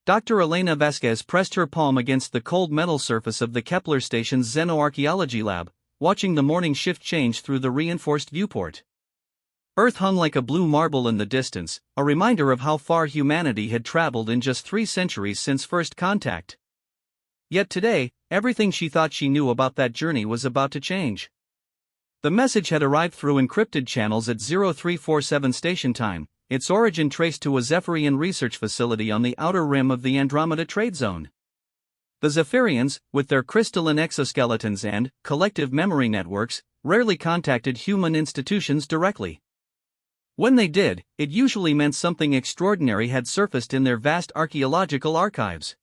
Dr. Elena Vasquez pressed her palm against the cold metal surface of the Kepler station's xenoarchaeology lab, watching the morning shift change through the reinforced viewport. Earth hung like a blue marble in the distance, a reminder of how far humanity had traveled in just 3 centuries since first contact. Yet today, everything she thought she knew about that journey was about to change. The message had arrived through encrypted channels at 0347 station time, its origin traced to a Zephyrian research facility on the outer rim of the Andromeda Trade Zone. The Zephyrians, with their crystalline exoskeletons and collective memory networks, rarely contacted human institutions directly. When they did, it usually meant something extraordinary had surfaced in their vast archaeological archives.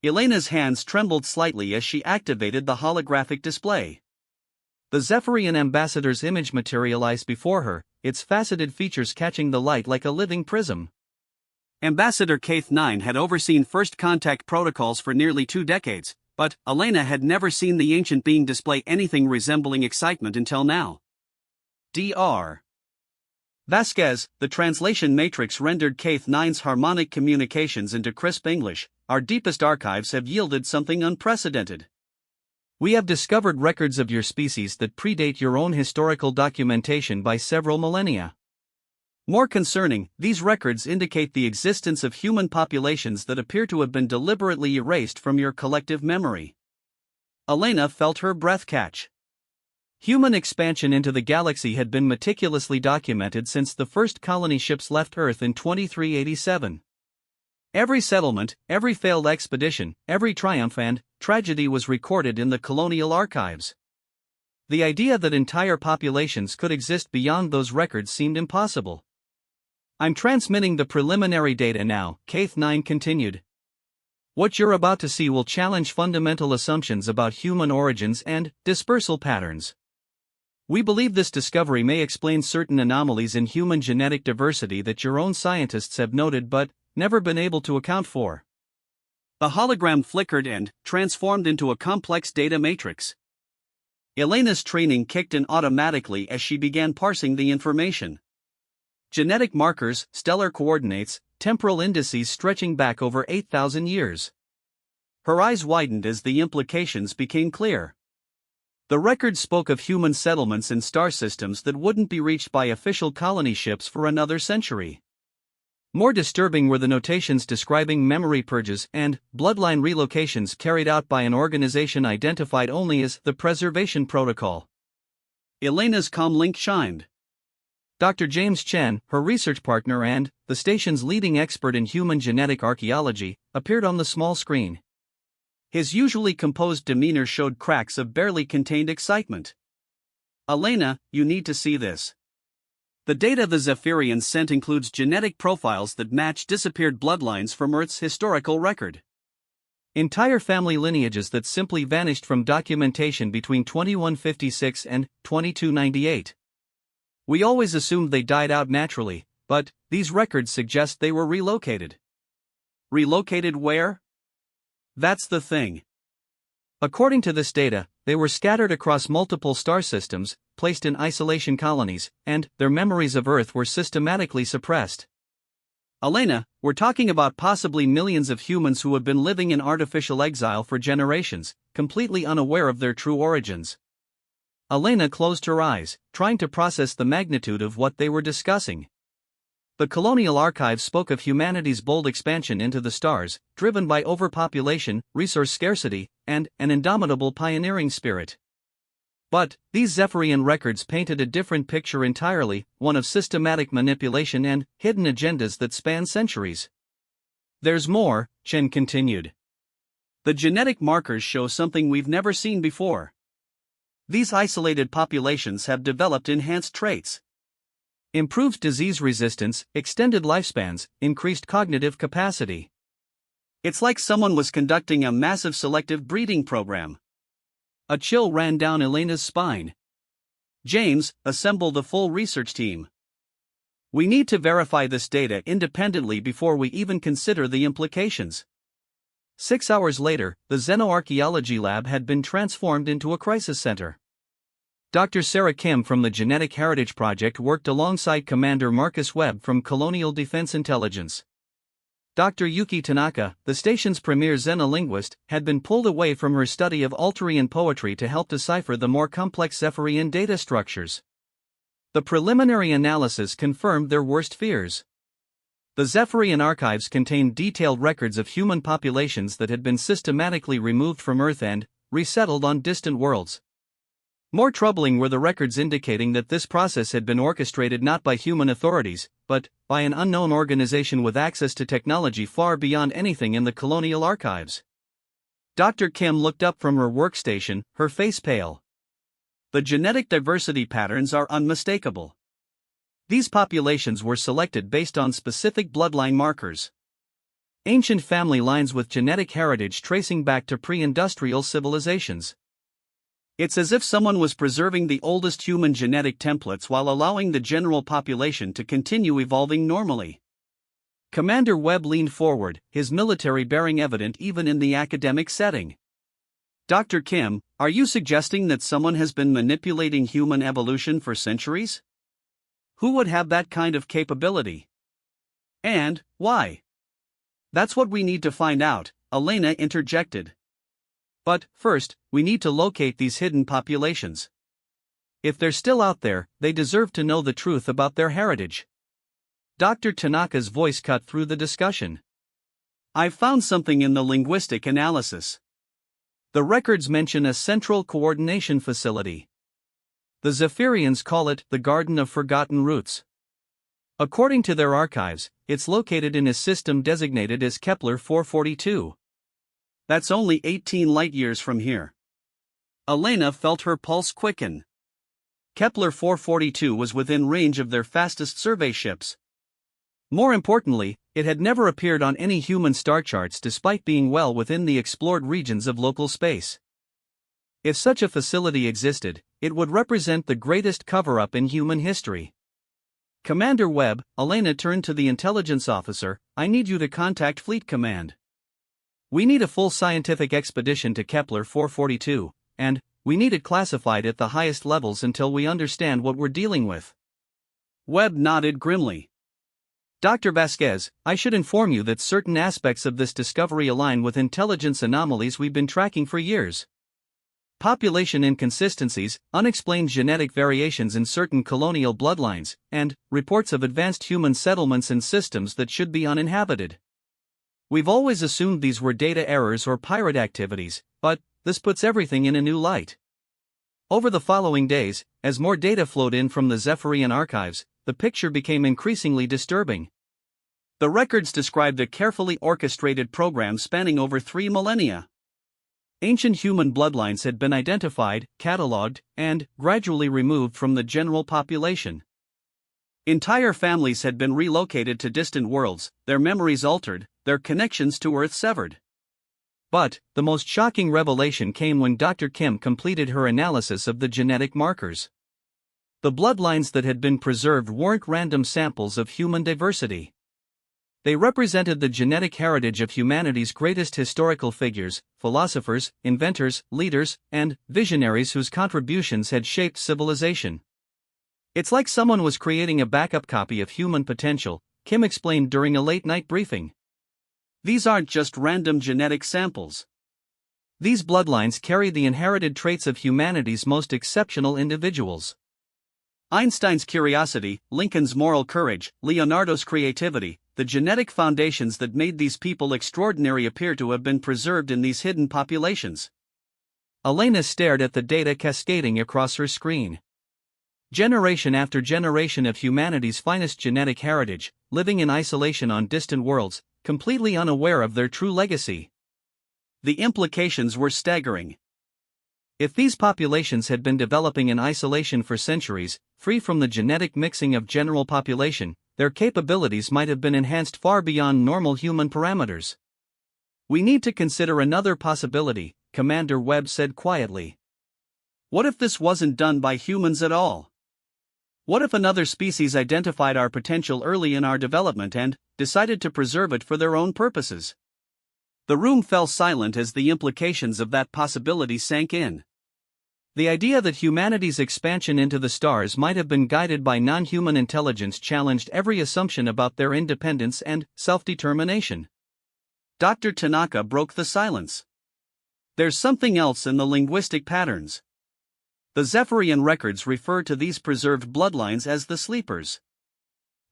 Elena's hands trembled slightly as she activated the holographic display. The Zephyrian ambassador's image materialized before her, its faceted features catching the light like a living prism. Ambassador Keith 9 had overseen first contact protocols for nearly 2 decades, but Elena had never seen the ancient being display anything resembling excitement until now. Dr. Vasquez, the translation matrix rendered Keith 9's harmonic communications into crisp English. Our deepest archives have yielded something unprecedented. We have discovered records of your species that predate your own historical documentation by several millennia. More concerning, these records indicate the existence of human populations that appear to have been deliberately erased from your collective memory. Elena felt her breath catch. Human expansion into the galaxy had been meticulously documented since the first colony ships left Earth in 2387. Every settlement, every failed expedition, every triumph and tragedy was recorded in the colonial archives. The idea that entire populations could exist beyond those records seemed impossible. I'm transmitting the preliminary data now, Keith 9 continued. What you're about to see will challenge fundamental assumptions about human origins and dispersal patterns. We believe this discovery may explain certain anomalies in human genetic diversity that your own scientists have noted but never been able to account for. The hologram flickered and transformed into a complex data matrix. Elena's training kicked in automatically as she began parsing the information. Genetic markers, stellar coordinates, temporal indices stretching back over 8,000 years. Her eyes widened as the implications became clear. The record spoke of human settlements in star systems that wouldn't be reached by official colony ships for another century. More disturbing were the notations describing memory purges and bloodline relocations carried out by an organization identified only as the Preservation Protocol. Elena's comlink shined. Dr. James Chen, her research partner and the station's leading expert in human genetic archaeology, appeared on the small screen. His usually composed demeanor showed cracks of barely contained excitement. Elena, you need to see this. The data the Zephyrians sent includes genetic profiles that match disappeared bloodlines from Earth's historical record. Entire family lineages that simply vanished from documentation between 2156 and 2298. We always assumed they died out naturally, but these records suggest they were relocated. Relocated where? That's the thing. According to this data, they were scattered across multiple star systems, placed in isolation colonies, and their memories of Earth were systematically suppressed. Elena, we're talking about possibly millions of humans who have been living in artificial exile for generations, completely unaware of their true origins. Elena closed her eyes, trying to process the magnitude of what they were discussing. The colonial archives spoke of humanity's bold expansion into the stars, driven by overpopulation, resource scarcity, and an indomitable pioneering spirit. But these Zephyrian records painted a different picture entirely, one of systematic manipulation and hidden agendas that span centuries. There's more, Chen continued. The genetic markers show something we've never seen before. These isolated populations have developed enhanced traits. Improved disease resistance, extended lifespans, increased cognitive capacity. It's like someone was conducting a massive selective breeding program. A chill ran down Elena's spine. James, assemble the full research team. We need to verify this data independently before we even consider the implications. 6 hours later, the xenoarchaeology lab had been transformed into a crisis center. Dr. Sarah Kim from the Genetic Heritage Project worked alongside Commander Marcus Webb from Colonial Defense Intelligence. Dr. Yuki Tanaka, the station's premier xenolinguist, had been pulled away from her study of Alterian poetry to help decipher the more complex Zephyrian data structures. The preliminary analysis confirmed their worst fears. The Zephyrian archives contained detailed records of human populations that had been systematically removed from Earth and resettled on distant worlds. More troubling were the records indicating that this process had been orchestrated not by human authorities, but by an unknown organization with access to technology far beyond anything in the colonial archives. Dr. Kim looked up from her workstation, her face pale. The genetic diversity patterns are unmistakable. These populations were selected based on specific bloodline markers. Ancient family lines with genetic heritage tracing back to pre-industrial civilizations. It's as if someone was preserving the oldest human genetic templates while allowing the general population to continue evolving normally. Commander Webb leaned forward, his military bearing evident even in the academic setting. Dr. Kim, are you suggesting that someone has been manipulating human evolution for centuries? Who would have that kind of capability? And why? That's what we need to find out, Elena interjected. But, first, we need to locate these hidden populations. If they're still out there, they deserve to know the truth about their heritage. Dr. Tanaka's voice cut through the discussion. I've found something in the linguistic analysis. The records mention a central coordination facility. The Zephyrians call it the Garden of Forgotten Roots. According to their archives, it's located in a system designated as Kepler 442. That's only 18 light-years from here. Elena felt her pulse quicken. Kepler 442 was within range of their fastest survey ships. More importantly, it had never appeared on any human star charts despite being well within the explored regions of local space. If such a facility existed, it would represent the greatest cover-up in human history. Commander Webb, Elena turned to the intelligence officer, I need you to contact Fleet Command. We need a full scientific expedition to Kepler 442, and we need it classified at the highest levels until we understand what we're dealing with. Webb nodded grimly. Dr. Vasquez, I should inform you that certain aspects of this discovery align with intelligence anomalies we've been tracking for years. Population inconsistencies, unexplained genetic variations in certain colonial bloodlines, and reports of advanced human settlements and systems that should be uninhabited. We've always assumed these were data errors or pirate activities, but this puts everything in a new light. Over the following days, as more data flowed in from the Zephyrian archives, the picture became increasingly disturbing. The records described a carefully orchestrated program spanning over 3 millennia. Ancient human bloodlines had been identified, catalogued, and gradually removed from the general population. Entire families had been relocated to distant worlds, their memories altered, their connections to Earth severed. But the most shocking revelation came when Dr. Kim completed her analysis of the genetic markers. The bloodlines that had been preserved weren't random samples of human diversity. They represented the genetic heritage of humanity's greatest historical figures, philosophers, inventors, leaders, and visionaries whose contributions had shaped civilization. It's like someone was creating a backup copy of human potential, Kim explained during a late-night briefing. These aren't just random genetic samples. These bloodlines carry the inherited traits of humanity's most exceptional individuals. Einstein's curiosity, Lincoln's moral courage, Leonardo's creativity, the genetic foundations that made these people extraordinary appear to have been preserved in these hidden populations. Elena stared at the data cascading across her screen. Generation after generation of humanity's finest genetic heritage, living in isolation on distant worlds, completely unaware of their true legacy. The implications were staggering. If these populations had been developing in isolation for centuries, free from the genetic mixing of general population, their capabilities might have been enhanced far beyond normal human parameters. We need to consider another possibility, Commander Webb said quietly. What if this wasn't done by humans at all? What if another species identified our potential early in our development and decided to preserve it for their own purposes? The room fell silent as the implications of that possibility sank in. The idea that humanity's expansion into the stars might have been guided by non-human intelligence challenged every assumption about their independence and self-determination. Dr. Tanaka broke the silence. There's something else in the linguistic patterns. The Zephyrian records refer to these preserved bloodlines as the sleepers.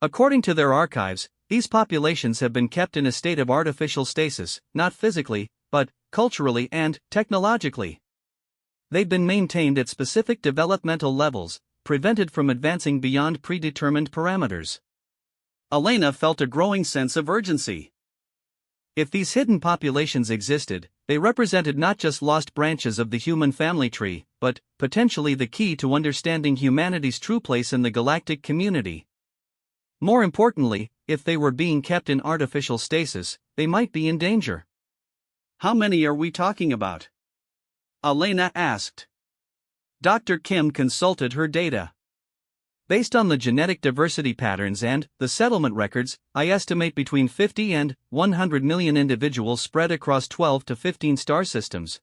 According to their archives, these populations have been kept in a state of artificial stasis, not physically, but culturally and technologically. They've been maintained at specific developmental levels, prevented from advancing beyond predetermined parameters. Elena felt a growing sense of urgency. If these hidden populations existed, they represented not just lost branches of the human family tree, but potentially the key to understanding humanity's true place in the galactic community. More importantly, if they were being kept in artificial stasis, they might be in danger. How many are we talking about? Elena asked. Dr. Kim consulted her data. Based on the genetic diversity patterns and the settlement records, I estimate between 50 and 100 million individuals spread across 12 to 15 star systems.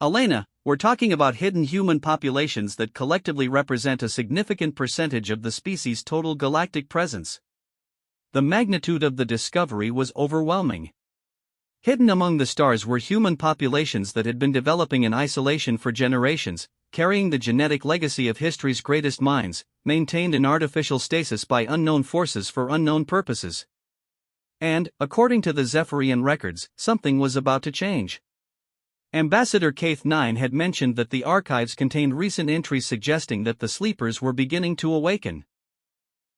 Elena, we're talking about hidden human populations that collectively represent a significant percentage of the species' total galactic presence. The magnitude of the discovery was overwhelming. Hidden among the stars were human populations that had been developing in isolation for generations, carrying the genetic legacy of history's greatest minds, maintained in artificial stasis by unknown forces for unknown purposes. And, according to the Zephyrian records, something was about to change. Ambassador Keith 9 had mentioned that the archives contained recent entries suggesting that the sleepers were beginning to awaken.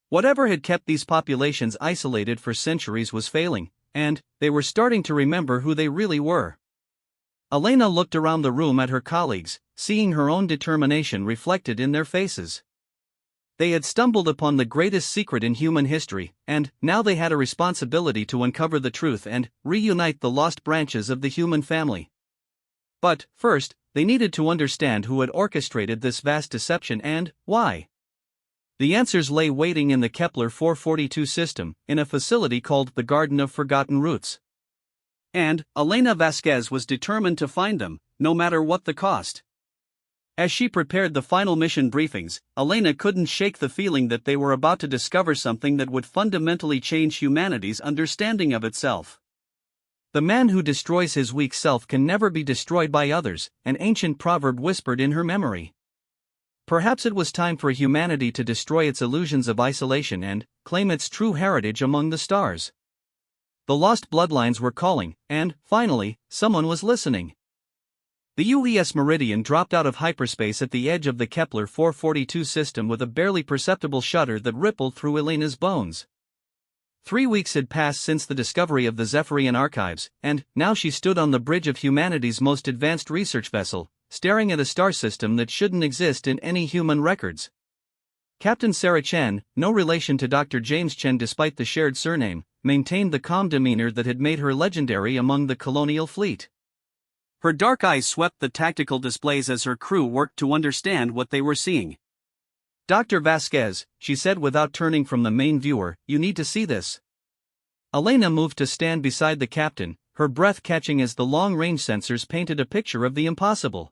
Whatever had kept these populations isolated for centuries was failing, and they were starting to remember who they really were. Elena looked around the room at her colleagues, seeing her own determination reflected in their faces. They had stumbled upon the greatest secret in human history, and now they had a responsibility to uncover the truth and reunite the lost branches of the human family. But, first, they needed to understand who had orchestrated this vast deception and why. The answers lay waiting in the Kepler 442 system, in a facility called the Garden of Forgotten Roots. And Elena Vasquez was determined to find them, no matter what the cost. As she prepared the final mission briefings, Elena couldn't shake the feeling that they were about to discover something that would fundamentally change humanity's understanding of itself. The man who destroys his weak self can never be destroyed by others, an ancient proverb whispered in her memory. Perhaps it was time for humanity to destroy its illusions of isolation and claim its true heritage among the stars. The lost bloodlines were calling, and, finally, someone was listening. The UES Meridian dropped out of hyperspace at the edge of the Kepler 442 system with a barely perceptible shudder that rippled through Elena's bones. 3 weeks had passed since the discovery of the Zephyrian archives, and now she stood on the bridge of humanity's most advanced research vessel, staring at a star system that shouldn't exist in any human records. Captain Sarah Chen, no relation to Dr. James Chen despite the shared surname, maintained the calm demeanor that had made her legendary among the colonial fleet. Her dark eyes swept the tactical displays as her crew worked to understand what they were seeing. Dr. Vasquez, she said without turning from the main viewer, you need to see this. Elena moved to stand beside the captain, her breath catching as the long-range sensors painted a picture of the impossible.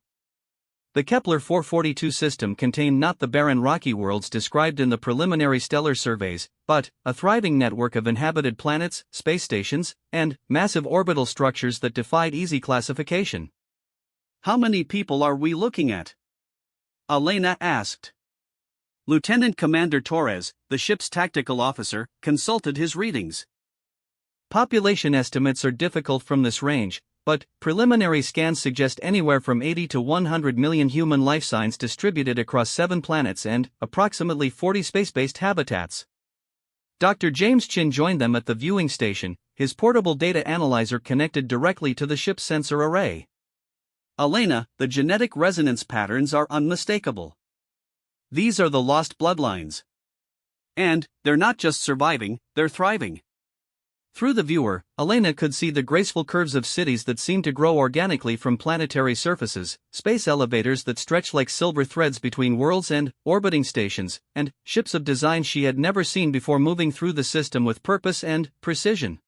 The Kepler 442 system contained not the barren rocky worlds described in the preliminary stellar surveys, but a thriving network of inhabited planets, space stations, and massive orbital structures that defied easy classification. How many people are we looking at? Elena asked. Lieutenant Commander Torres, the ship's tactical officer, consulted his readings. Population estimates are difficult from this range, but preliminary scans suggest anywhere from 80 to 100 million human life signs distributed across 7 planets and approximately 40 space-based habitats. Dr. James Chen joined them at the viewing station, his portable data analyzer connected directly to the ship's sensor array. Elena, the genetic resonance patterns are unmistakable. These are the lost bloodlines. And they're not just surviving, they're thriving. Through the viewer, Elena could see the graceful curves of cities that seemed to grow organically from planetary surfaces, space elevators that stretched like silver threads between worlds and orbiting stations, and ships of designs she had never seen before moving through the system with purpose and precision.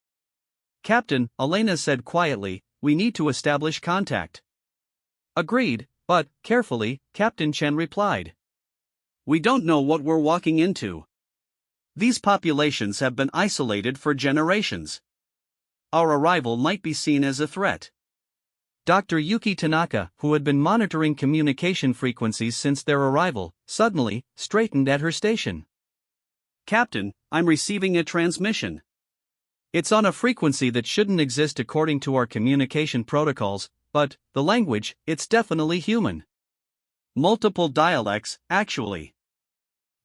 Captain, Elena said quietly, we need to establish contact. Agreed, but, carefully, Captain Chen replied. We don't know what we're walking into. These populations have been isolated for generations. Our arrival might be seen as a threat. Dr. Yuki Tanaka, who had been monitoring communication frequencies since their arrival, suddenly straightened at her station. Captain, I'm receiving a transmission. It's on a frequency that shouldn't exist according to our communication protocols, but the language, it's definitely human. Multiple dialects, actually.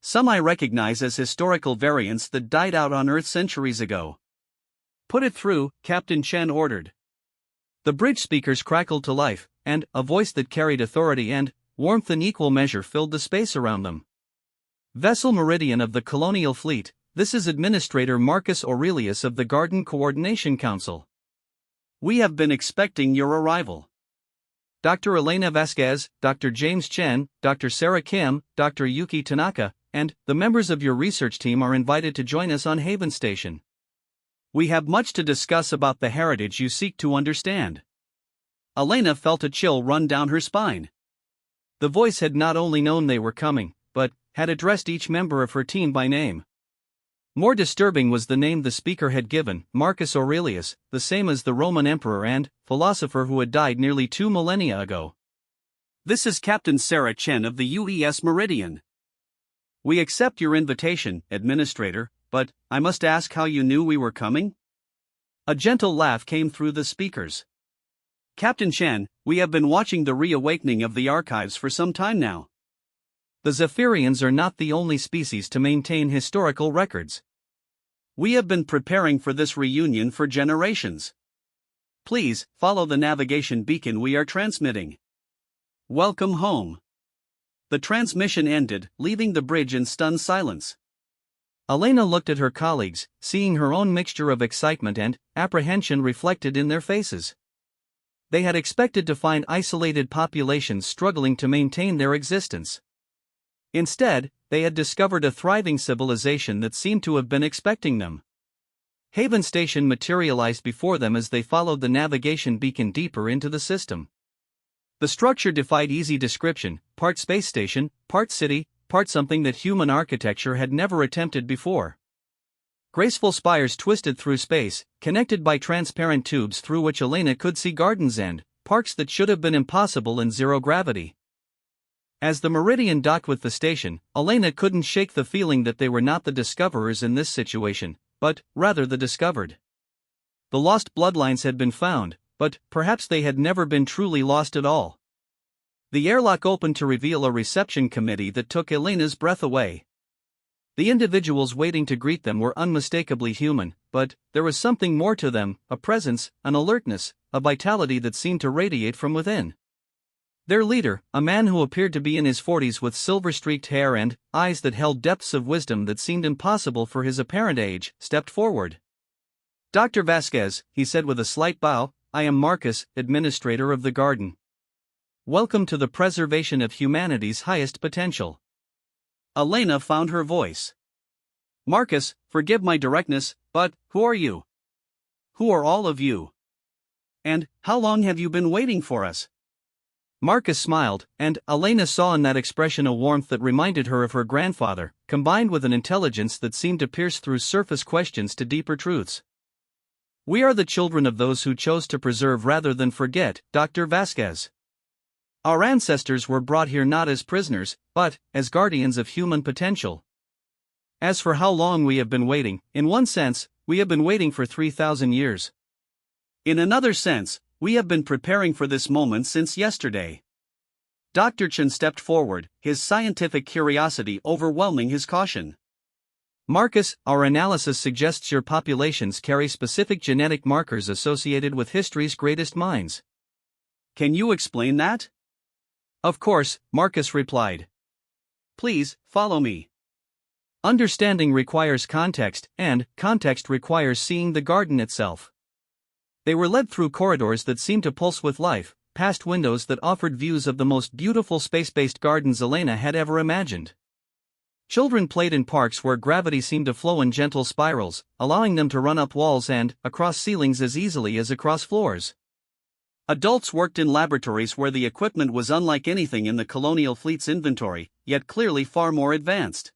Some I recognize as historical variants that died out on Earth centuries ago. Put it through, Captain Chen ordered. The bridge speakers crackled to life, and a voice that carried authority and warmth in equal measure filled the space around them. Vessel Meridian of the Colonial Fleet, this is Administrator Marcus Aurelius of the Garden Coordination Council. We have been expecting your arrival. Dr. Elena Vasquez, Dr. James Chen, Dr. Sarah Kim, Dr. Yuki Tanaka, and the members of your research team are invited to join us on Haven Station. We have much to discuss about the heritage you seek to understand. Elena felt a chill run down her spine. The voice had not only known they were coming, but had addressed each member of her team by name. More disturbing was the name the speaker had given, Marcus Aurelius, the same as the Roman emperor and philosopher who had died nearly 2 millennia ago. This is Captain Sarah Chen of the UES Meridian. We accept your invitation, Administrator, but I must ask how you knew we were coming? A gentle laugh came through the speakers. Captain Chen, we have been watching the reawakening of the archives for some time now. The Zephyrians are not the only species to maintain historical records. We have been preparing for this reunion for generations. Please, follow the navigation beacon we are transmitting. Welcome home. The transmission ended, leaving the bridge in stunned silence. Elena looked at her colleagues, seeing her own mixture of excitement and apprehension reflected in their faces. They had expected to find isolated populations struggling to maintain their existence. Instead, they had discovered a thriving civilization that seemed to have been expecting them. Haven Station materialized before them as they followed the navigation beacon deeper into the system. The structure defied easy description, part space station, part city, part something that human architecture had never attempted before. Graceful spires twisted through space, connected by transparent tubes through which Elena could see gardens and parks that should have been impossible in zero gravity. As the Meridian docked with the station, Elena couldn't shake the feeling that they were not the discoverers in this situation, but rather the discovered. The lost bloodlines had been found, but perhaps they had never been truly lost at all. The airlock opened to reveal a reception committee that took Elena's breath away. The individuals waiting to greet them were unmistakably human, but there was something more to them, a presence, an alertness, a vitality that seemed to radiate from within. Their leader, a man who appeared to be in his 40s with silver-streaked hair and eyes that held depths of wisdom that seemed impossible for his apparent age, stepped forward. Dr. Vasquez, he said with a slight bow, I am Marcus, Administrator of the Garden. Welcome to the preservation of humanity's highest potential. Elena found her voice. Marcus, forgive my directness, but who are you? Who are all of you? And how long have you been waiting for us? Marcus smiled, and Elena saw in that expression a warmth that reminded her of her grandfather, combined with an intelligence that seemed to pierce through surface questions to deeper truths. We are the children of those who chose to preserve rather than forget, Dr. Vasquez. Our ancestors were brought here not as prisoners, but as guardians of human potential. As for how long we have been waiting, in one sense, we have been waiting for 3,000 years. In another sense, we have been preparing for this moment since yesterday. Dr. Chen stepped forward, his scientific curiosity overwhelming his caution. Marcus, our analysis suggests your populations carry specific genetic markers associated with history's greatest minds. Can you explain that? Of course, Marcus replied. Please, follow me. Understanding requires context, and context requires seeing the garden itself. They were led through corridors that seemed to pulse with life, past windows that offered views of the most beautiful space-based gardens Elena had ever imagined. Children played in parks where gravity seemed to flow in gentle spirals, allowing them to run up walls and across ceilings as easily as across floors. Adults worked in laboratories where the equipment was unlike anything in the colonial fleet's inventory, yet clearly far more advanced.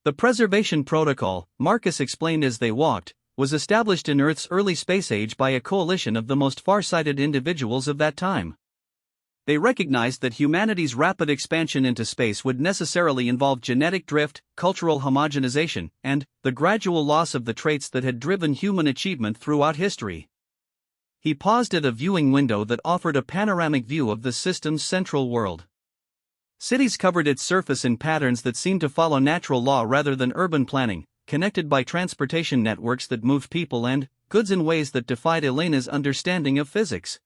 The preservation protocol, Marcus explained as they walked, was established in Earth's early space age by a coalition of the most far-sighted individuals of that time. They recognized that humanity's rapid expansion into space would necessarily involve genetic drift, cultural homogenization, and the gradual loss of the traits that had driven human achievement throughout history. He paused at a viewing window that offered a panoramic view of the system's central world. Cities covered its surface in patterns that seemed to follow natural law rather than urban planning, connected by transportation networks that moved people and goods in ways that defied Elena's understanding of physics.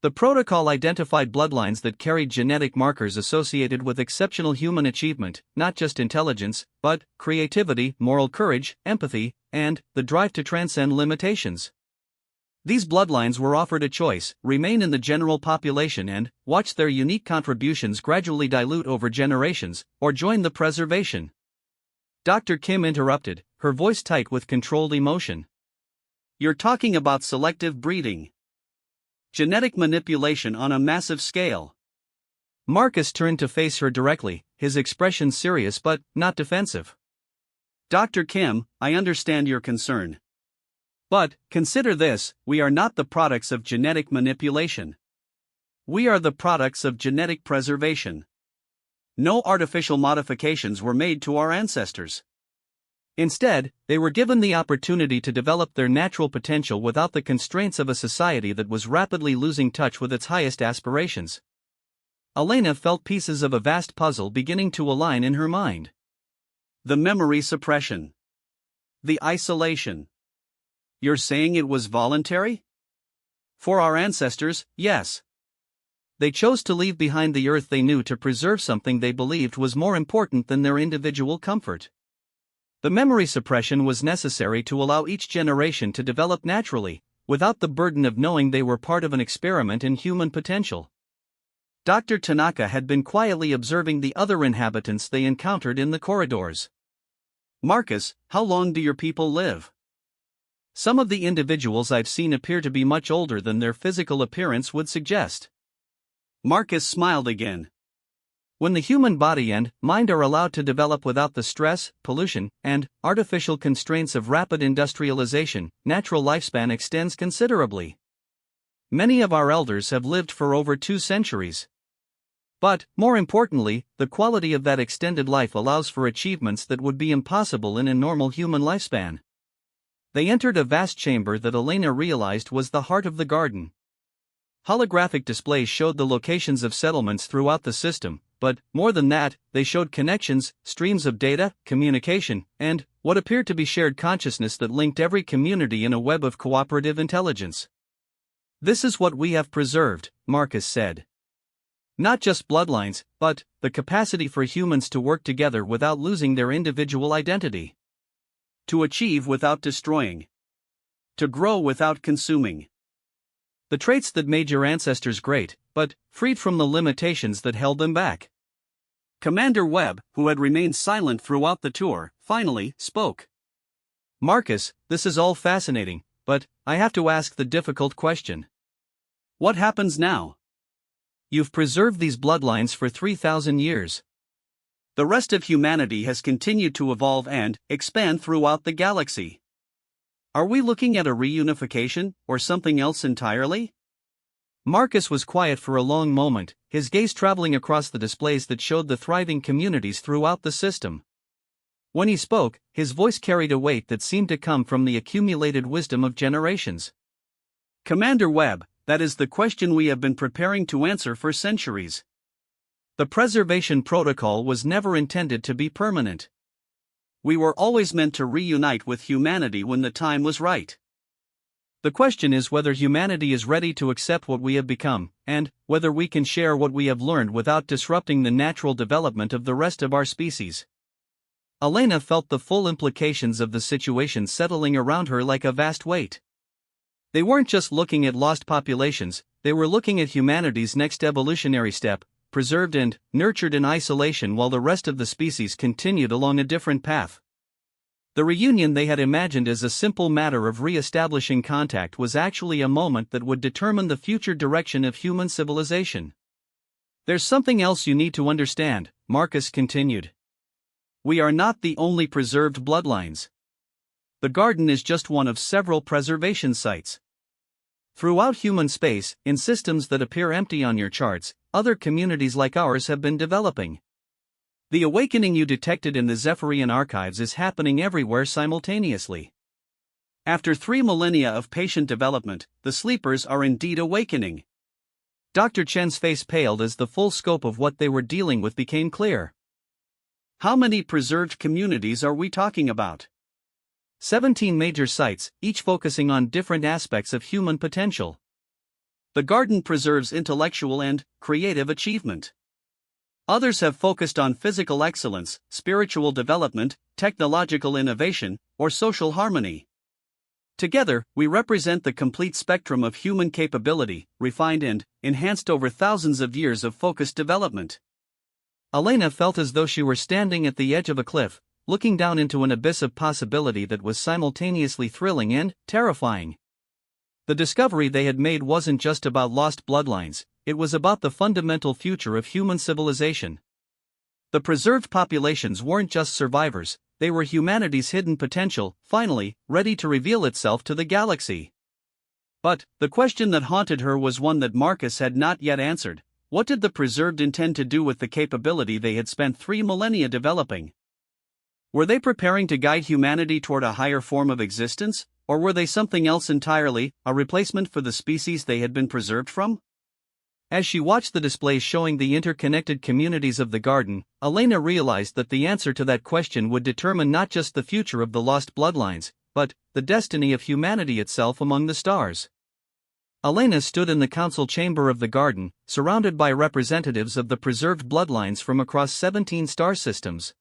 The protocol identified bloodlines that carried genetic markers associated with exceptional human achievement, not just intelligence, but creativity, moral courage, empathy, and the drive to transcend limitations. These bloodlines were offered a choice: remain in the general population and watch their unique contributions gradually dilute over generations, or join the preservation. Dr. Kim interrupted, her voice tight with controlled emotion. You're talking about selective breeding. Genetic manipulation on a massive scale. Marcus turned to face her directly, his expression serious but not defensive. Dr. Kim, I understand your concern. But, consider this, we are not the products of genetic manipulation. We are the products of genetic preservation. No artificial modifications were made to our ancestors. Instead, they were given the opportunity to develop their natural potential without the constraints of a society that was rapidly losing touch with its highest aspirations. Elena felt pieces of a vast puzzle beginning to align in her mind. The memory suppression. The isolation. You're saying it was voluntary? For our ancestors, yes. They chose to leave behind the earth they knew to preserve something they believed was more important than their individual comfort. The memory suppression was necessary to allow each generation to develop naturally, without the burden of knowing they were part of an experiment in human potential. Dr. Tanaka had been quietly observing the other inhabitants they encountered in the corridors. Marcus, how long do your people live? Some of the individuals I've seen appear to be much older than their physical appearance would suggest. Marcus smiled again. When the human body and mind are allowed to develop without the stress, pollution, and artificial constraints of rapid industrialization, natural lifespan extends considerably. Many of our elders have lived for over 2 centuries. But, more importantly, the quality of that extended life allows for achievements that would be impossible in a normal human lifespan. They entered a vast chamber that Elena realized was the heart of the garden. Holographic displays showed the locations of settlements throughout the system, but, more than that, they showed connections, streams of data, communication, and what appeared to be shared consciousness that linked every community in a web of cooperative intelligence. This is what we have preserved, Marcus said. Not just bloodlines, but the capacity for humans to work together without losing their individual identity. To achieve without destroying. To grow without consuming. The traits that made your ancestors great, but freed from the limitations that held them back. Commander Webb, who had remained silent throughout the tour, finally spoke. Marcus, this is all fascinating, but I have to ask the difficult question. What happens now? You've preserved these bloodlines for 3,000 years. The rest of humanity has continued to evolve and expand throughout the galaxy. Are we looking at a reunification, or something else entirely? Marcus was quiet for a long moment, his gaze traveling across the displays that showed the thriving communities throughout the system. When he spoke, his voice carried a weight that seemed to come from the accumulated wisdom of generations. Commander Webb, that is the question we have been preparing to answer for centuries. The preservation protocol was never intended to be permanent. We were always meant to reunite with humanity when the time was right. The question is whether humanity is ready to accept what we have become, and whether we can share what we have learned without disrupting the natural development of the rest of our species. Elena felt the full implications of the situation settling around her like a vast weight. They weren't just looking at lost populations, they were looking at humanity's next evolutionary step, preserved and nurtured in isolation while the rest of the species continued along a different path. The reunion they had imagined as a simple matter of re-establishing contact was actually a moment that would determine the future direction of human civilization. "There's something else you need to understand," Marcus continued. "We are not the only preserved bloodlines. The garden is just one of several preservation sites. Throughout human space, in systems that appear empty on your charts, other communities like ours have been developing. The awakening you detected in the Zephyrian archives is happening everywhere simultaneously. After 3 millennia of patient development, the sleepers are indeed awakening." Dr. Chen's face paled as the full scope of what they were dealing with became clear. "How many preserved communities are we talking about?" 17 major sites, each focusing on different aspects of human potential. The garden preserves intellectual and creative achievement. Others have focused on physical excellence, spiritual development, technological innovation, or social harmony. Together, we represent the complete spectrum of human capability, refined and enhanced over thousands of years of focused development. Elena felt as though she were standing at the edge of a cliff, looking down into an abyss of possibility that was simultaneously thrilling and terrifying. The discovery they had made wasn't just about lost bloodlines, it was about the fundamental future of human civilization. The preserved populations weren't just survivors, they were humanity's hidden potential, finally, ready to reveal itself to the galaxy. But the question that haunted her was one that Marcus had not yet answered. What did the preserved intend to do with the capability they had spent 3 millennia developing? Were they preparing to guide humanity toward a higher form of existence, or were they something else entirely, a replacement for the species they had been preserved from? As she watched the displays showing the interconnected communities of the garden, Elena realized that the answer to that question would determine not just the future of the lost bloodlines, but the destiny of humanity itself among the stars. Elena stood in the council chamber of the garden, surrounded by representatives of the preserved bloodlines from across 17 star systems.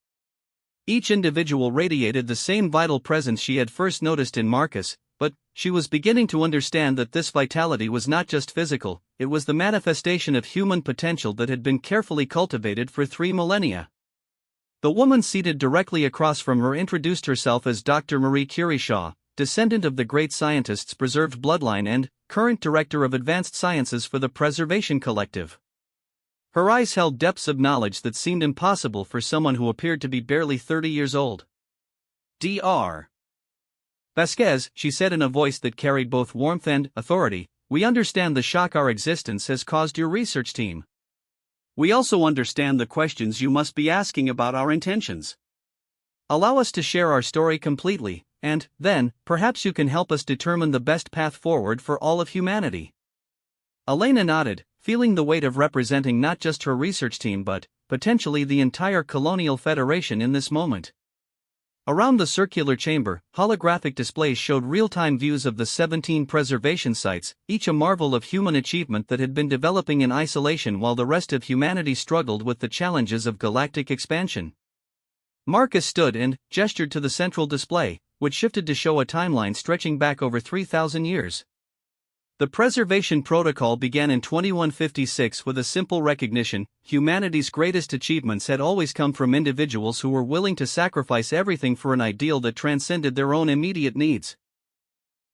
Each individual radiated the same vital presence she had first noticed in Marcus, but she was beginning to understand that this vitality was not just physical, it was the manifestation of human potential that had been carefully cultivated for 3 millennia. The woman seated directly across from her introduced herself as Dr. Marie Curie Shaw, descendant of the great scientist's preserved bloodline and current director of advanced sciences for the Preservation Collective. Her eyes held depths of knowledge that seemed impossible for someone who appeared to be barely 30 years old. "Dr. Vasquez," she said in a voice that carried both warmth and authority, "we understand the shock our existence has caused your research team. We also understand the questions you must be asking about our intentions. Allow us to share our story completely, and then, perhaps you can help us determine the best path forward for all of humanity." Elena nodded, feeling the weight of representing not just her research team but, potentially, the entire Colonial Federation in this moment. Around the circular chamber, holographic displays showed real-time views of the 17 preservation sites, each a marvel of human achievement that had been developing in isolation while the rest of humanity struggled with the challenges of galactic expansion. Marcus stood and gestured to the central display, which shifted to show a timeline stretching back over 3,000 years. The preservation protocol began in 2156 with a simple recognition: humanity's greatest achievements had always come from individuals who were willing to sacrifice everything for an ideal that transcended their own immediate needs.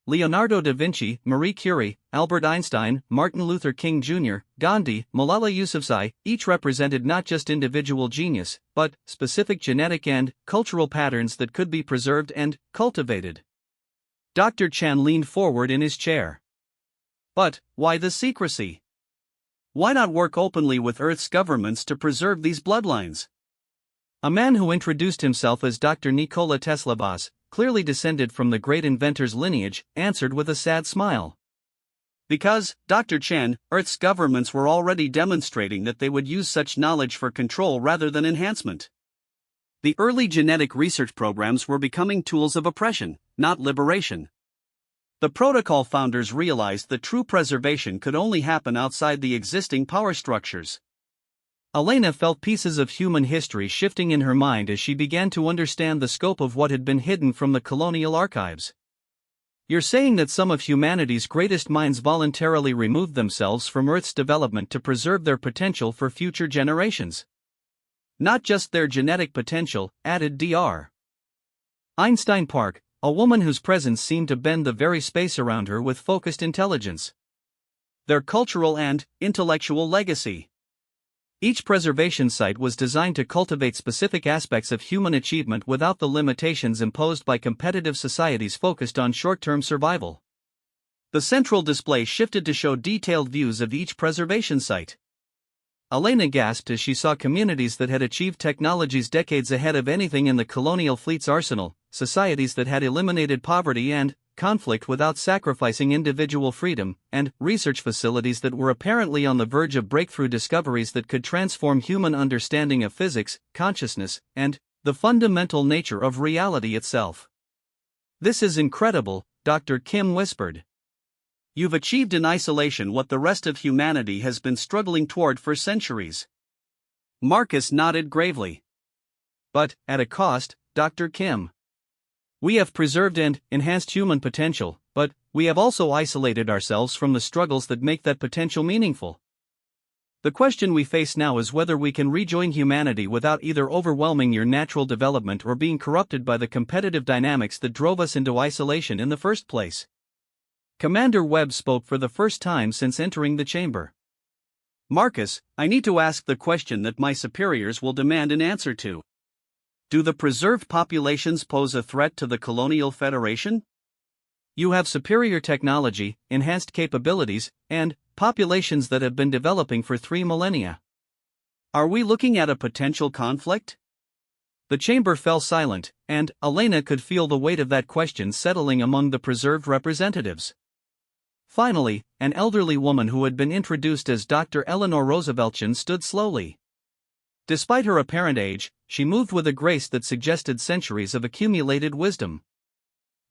Leonardo da Vinci, Marie Curie, Albert Einstein, Martin Luther King Jr., Gandhi, Malala Yousafzai, each represented not just individual genius, but specific genetic and cultural patterns that could be preserved and cultivated. Dr. Chen leaned forward in his chair. But why the secrecy? Why not work openly with Earth's governments to preserve these bloodlines? A man who introduced himself as Dr. Nikola Tesla Vaz, clearly descended from the great inventor's lineage, answered with a sad smile. Because, Dr. Chen, Earth's governments were already demonstrating that they would use such knowledge for control rather than enhancement. The early genetic research programs were becoming tools of oppression, not liberation. The protocol founders realized that true preservation could only happen outside the existing power structures. Elena felt pieces of human history shifting in her mind as she began to understand the scope of what had been hidden from the colonial archives. "You're saying that some of humanity's greatest minds voluntarily removed themselves from Earth's development to preserve their potential for future generations?" "Not just their genetic potential," added Dr. Einstein Park, a woman whose presence seemed to bend the very space around her with focused intelligence. Their cultural and intellectual legacy. Each preservation site was designed to cultivate specific aspects of human achievement without the limitations imposed by competitive societies focused on short-term survival. The central display shifted to show detailed views of each preservation site. Elena gasped as she saw communities that had achieved technologies decades ahead of anything in the colonial fleet's arsenal, societies that had eliminated poverty and conflict without sacrificing individual freedom, and research facilities that were apparently on the verge of breakthrough discoveries that could transform human understanding of physics, consciousness, and the fundamental nature of reality itself. "This is incredible," Dr. Kim whispered. "You've achieved in isolation what the rest of humanity has been struggling toward for centuries." Marcus nodded gravely. "But, at a cost, Dr. Kim. We have preserved and enhanced human potential, but we have also isolated ourselves from the struggles that make that potential meaningful. The question we face now is whether we can rejoin humanity without either overwhelming your natural development or being corrupted by the competitive dynamics that drove us into isolation in the first place." Commander Webb spoke for the first time since entering the chamber. "Marcus, I need to ask the question that my superiors will demand an answer to. Do the preserved populations pose a threat to the Colonial Federation? You have superior technology, enhanced capabilities, and populations that have been developing for 3 millennia. Are we looking at a potential conflict?" The chamber fell silent, and Elena could feel the weight of that question settling among the preserved representatives. Finally, an elderly woman who had been introduced as Dr. Eleanor Rooseveltchen stood slowly. Despite her apparent age, she moved with a grace that suggested centuries of accumulated wisdom.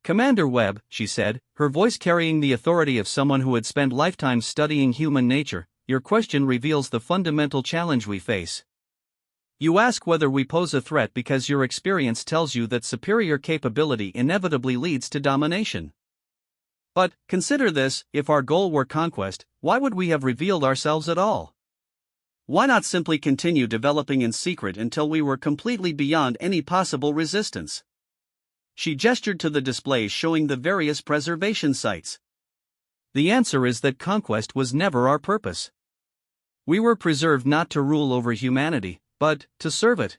"Commander Webb," she said, her voice carrying the authority of someone who had spent lifetimes studying human nature, "your question reveals the fundamental challenge we face. You ask whether we pose a threat because your experience tells you that superior capability inevitably leads to domination. But, consider this, if our goal were conquest, why would we have revealed ourselves at all? Why not simply continue developing in secret until we were completely beyond any possible resistance?" She gestured to the displays showing the various preservation sites. The answer is that conquest was never our purpose. We were preserved not to rule over humanity, but to serve it.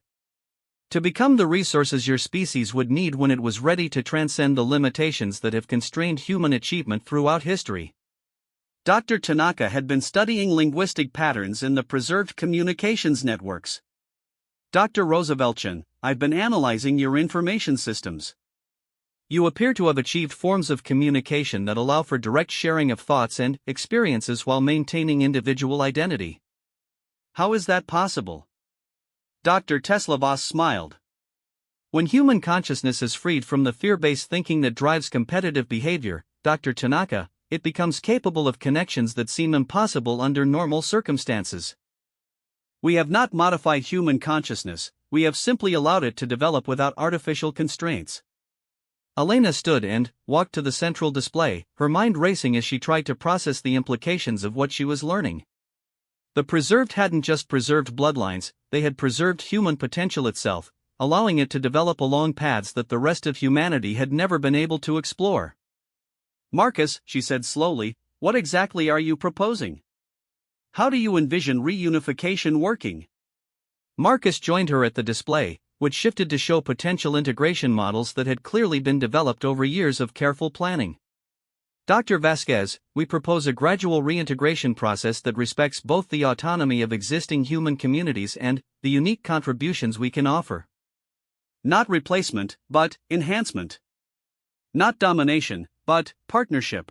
To become the resources your species would need when it was ready to transcend the limitations that have constrained human achievement throughout history. Dr. Tanaka had been studying linguistic patterns in the preserved communications networks. "Dr. Rooseveltchen, I've been analyzing your information systems. You appear to have achieved forms of communication that allow for direct sharing of thoughts and experiences while maintaining individual identity. How is that possible?" Dr. Teslavos smiled. When human consciousness is freed from the fear-based thinking that drives competitive behavior, Dr. Tanaka, it becomes capable of connections that seem impossible under normal circumstances. We have not modified human consciousness, we have simply allowed it to develop without artificial constraints. Elena stood and walked to the central display, her mind racing as she tried to process the implications of what she was learning. The preserved hadn't just preserved bloodlines, they had preserved human potential itself, allowing it to develop along paths that the rest of humanity had never been able to explore. "Marcus," she said slowly, "what exactly are you proposing? How do you envision reunification working?" Marcus joined her at the display, which shifted to show potential integration models that had clearly been developed over years of careful planning. "Dr. Vasquez, we propose a gradual reintegration process that respects both the autonomy of existing human communities and the unique contributions we can offer. Not replacement, but enhancement. Not domination, but partnership."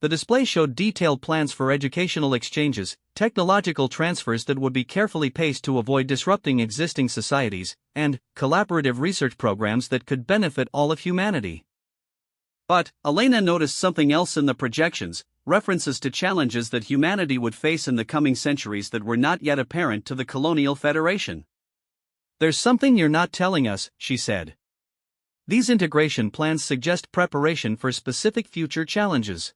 The display showed detailed plans for educational exchanges, technological transfers that would be carefully paced to avoid disrupting existing societies, and collaborative research programs that could benefit all of humanity. But Elena noticed something else in the projections, references to challenges that humanity would face in the coming centuries that were not yet apparent to the Colonial Federation. "There's something you're not telling us," she said. "These integration plans suggest preparation for specific future challenges."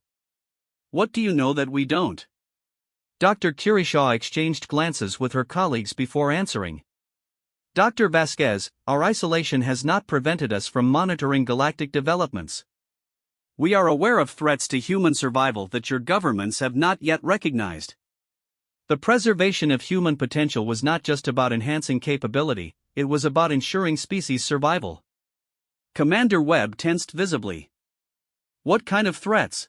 "What do you know that we don't?" Dr. Curishaw exchanged glances with her colleagues before answering. Dr. Vasquez, our isolation has not prevented us from monitoring galactic developments. We are aware of threats to human survival that your governments have not yet recognized. The preservation of human potential was not just about enhancing capability, it was about ensuring species survival. Commander Webb tensed visibly. What kind of threats?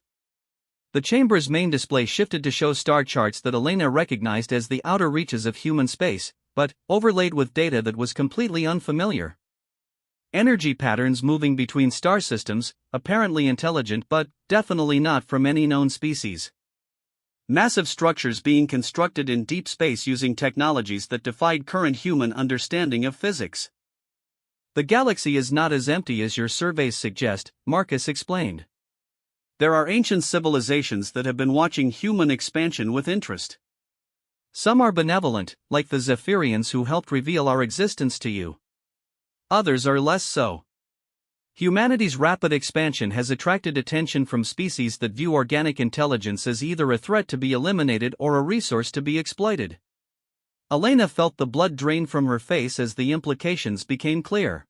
The chamber's main display shifted to show star charts that Elena recognized as the outer reaches of human space, but overlaid with data that was completely unfamiliar. Energy patterns moving between star systems, apparently intelligent but definitely not from any known species. Massive structures being constructed in deep space using technologies that defied current human understanding of physics. The galaxy is not as empty as your surveys suggest, Marcus explained. There are ancient civilizations that have been watching human expansion with interest. Some are benevolent, like the Zephyrians who helped reveal our existence to you. Others are less so. Humanity's rapid expansion has attracted attention from species that view organic intelligence as either a threat to be eliminated or a resource to be exploited. Elena felt the blood drain from her face as the implications became clear.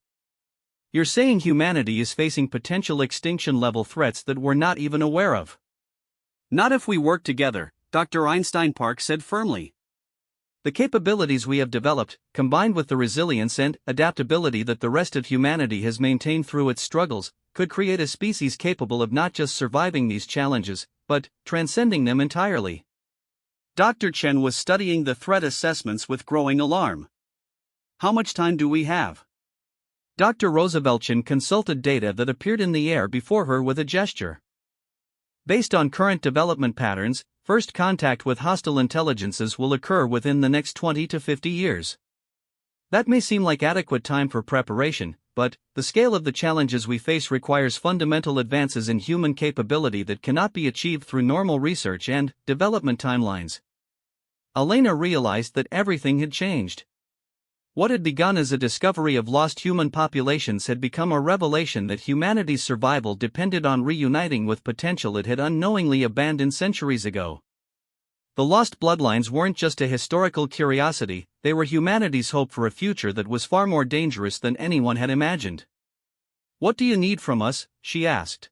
You're saying humanity is facing potential extinction-level threats that we're not even aware of? Not if we work together, Dr. Einstein Park said firmly. The capabilities we have developed, combined with the resilience and adaptability that the rest of humanity has maintained through its struggles, could create a species capable of not just surviving these challenges, but transcending them entirely. Dr. Chen was studying the threat assessments with growing alarm. How much time do we have? Dr. Rooseveltchen consulted data that appeared in the air before her with a gesture. Based on current development patterns, first contact with hostile intelligences will occur within the next 20 to 50 years. That may seem like adequate time for preparation, but the scale of the challenges we face requires fundamental advances in human capability that cannot be achieved through normal research and development timelines. Elena realized that everything had changed. What had begun as a discovery of lost human populations had become a revelation that humanity's survival depended on reuniting with potential it had unknowingly abandoned centuries ago. The lost bloodlines weren't just a historical curiosity, they were humanity's hope for a future that was far more dangerous than anyone had imagined. "What do you need from us?" she asked.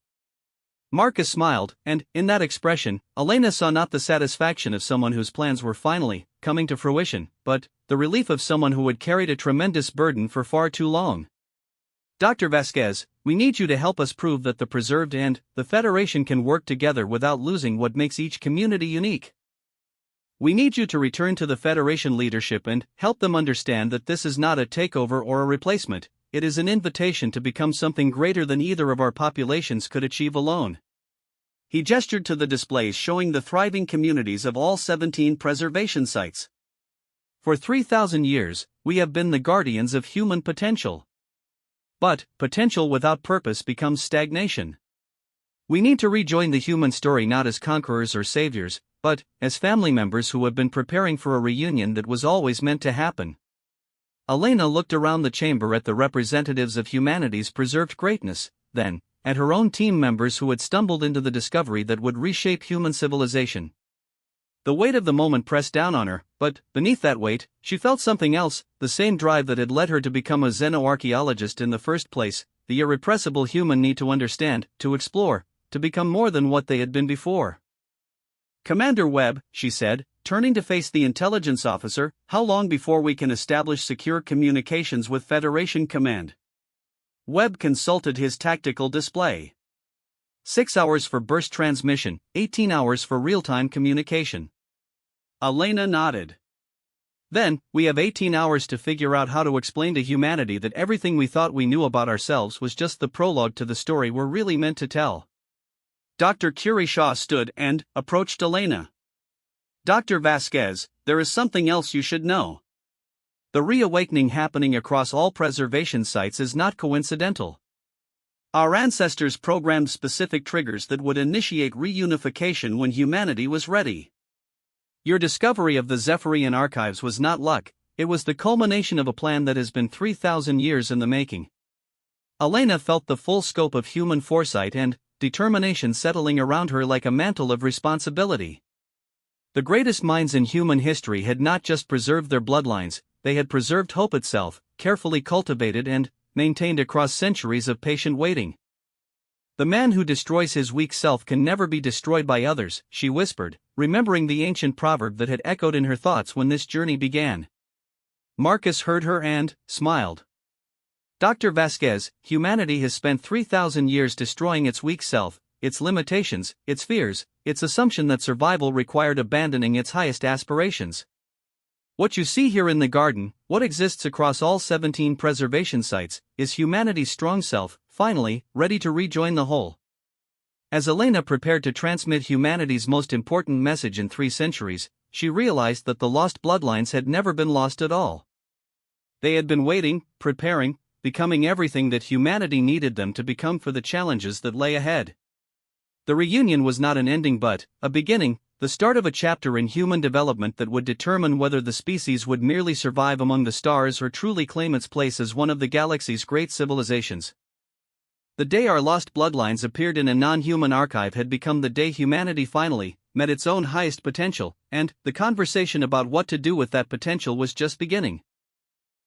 Marcus smiled, and, in that expression, Elena saw not the satisfaction of someone whose plans were finally coming to fruition, but the relief of someone who had carried a tremendous burden for far too long. "Dr. Vasquez, we need you to help us prove that the Preserved and the Federation can work together without losing what makes each community unique. We need you to return to the Federation leadership and help them understand that this is not a takeover or a replacement, it is an invitation to become something greater than either of our populations could achieve alone." He gestured to the displays showing the thriving communities of all 17 preservation sites. "For 3,000 years, we have been the guardians of human potential. But potential without purpose becomes stagnation. We need to rejoin the human story not as conquerors or saviors, but as family members who have been preparing for a reunion that was always meant to happen." Elena looked around the chamber at the representatives of humanity's preserved greatness, then at her own team members who had stumbled into the discovery that would reshape human civilization. The weight of the moment pressed down on her, but beneath that weight, she felt something else, the same drive that had led her to become a xenoarchaeologist in the first place, the irrepressible human need to understand, to explore, to become more than what they had been before. "Commander Webb," she said, turning to face the intelligence officer, "how long before we can establish secure communications with Federation Command?" Webb consulted his tactical display. 6 hours for burst transmission, 18 hours for real-time communication. Elena nodded. "Then, we have 18 hours to figure out how to explain to humanity that everything we thought we knew about ourselves was just the prologue to the story we're really meant to tell." Dr. Curie Shaw stood and approached Elena. "Dr. Vasquez, there is something else you should know. The reawakening happening across all preservation sites is not coincidental. Our ancestors programmed specific triggers that would initiate reunification when humanity was ready. Your discovery of the Zephyrian archives was not luck, it was the culmination of a plan that has been 3,000 years in the making." Elena felt the full scope of human foresight and determination settling around her like a mantle of responsibility. The greatest minds in human history had not just preserved their bloodlines, they had preserved hope itself, carefully cultivated and maintained across centuries of patient waiting. "The man who destroys his weak self can never be destroyed by others," she whispered, remembering the ancient proverb that had echoed in her thoughts when this journey began. Marcus heard her and smiled. "Dr. Vasquez, humanity has spent 3,000 years destroying its weak self, its limitations, its fears, its assumption that survival required abandoning its highest aspirations. What you see here in the garden, what exists across all 17 preservation sites, is humanity's strong self, finally, ready to rejoin the whole." As Elena prepared to transmit humanity's most important message in 3 centuries, she realized that the lost bloodlines had never been lost at all. They had been waiting, preparing, becoming everything that humanity needed them to become for the challenges that lay ahead. The reunion was not an ending but a beginning, the start of a chapter in human development that would determine whether the species would merely survive among the stars or truly claim its place as one of the galaxy's great civilizations. The day our lost bloodlines appeared in a non-human archive had become the day humanity finally met its own highest potential, and the conversation about what to do with that potential was just beginning.